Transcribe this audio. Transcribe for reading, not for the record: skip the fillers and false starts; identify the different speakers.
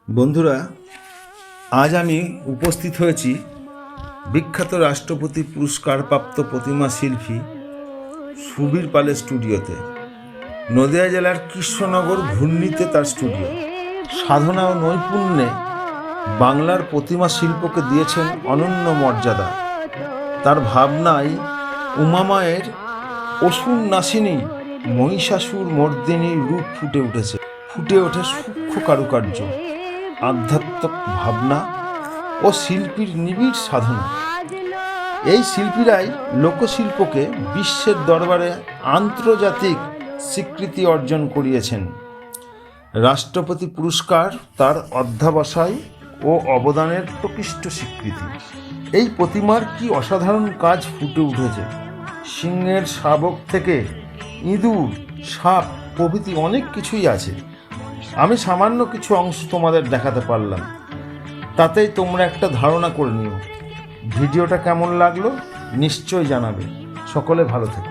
Speaker 1: বন্ধুরা, আজ আমি উপস্থিত হয়েছি বিখ্যাত রাষ্ট্রপতি পুরস্কারপ্রাপ্ত প্রতিমা শিল্পী সুবীর পালের স্টুডিওতে। নদিয়া জেলার কৃষ্ণনগর ঘূর্ণিতে তার স্টুডিও। সাধনা ও নৈপুণ্যে বাংলার প্রতিমা শিল্পকে দিয়েছেন অনন্য মর্যাদা। তার ভাবনায় উমামায়ের অসুর নাসিনী মহিষাসুর মর্দিনীর রূপ ফুটে ওঠে সূক্ষ্ম কারুকার্য, আধ্যাত্মিক ভাবনা ও শিল্পীর নিবিড় সাধনা। এই শিল্পীরাই লোকশিল্পকে বিশ্বের দরবারে আন্তর্জাতিক স্বীকৃতি অর্জন করিয়েছেন। রাষ্ট্রপতি পুরস্কার তার অধ্যবসায় ও অবদানের প্রকৃষ্ট স্বীকৃতি। এই প্রতিমার কি অসাধারণ কাজ ফুটে উঠেছে। সিংহের শাবক থেকে ইঁদুর, সাপ প্রভৃতি অনেক কিছুই আছে। আমি সামান্য কিছু অংশ তোমাদের দেখাতে পারলাম, তাতেই তোমরা একটা ধারণা করে নিও। ভিডিওটা কেমন লাগলো নিশ্চয়ই জানাবে। সকলে ভালো থেকো।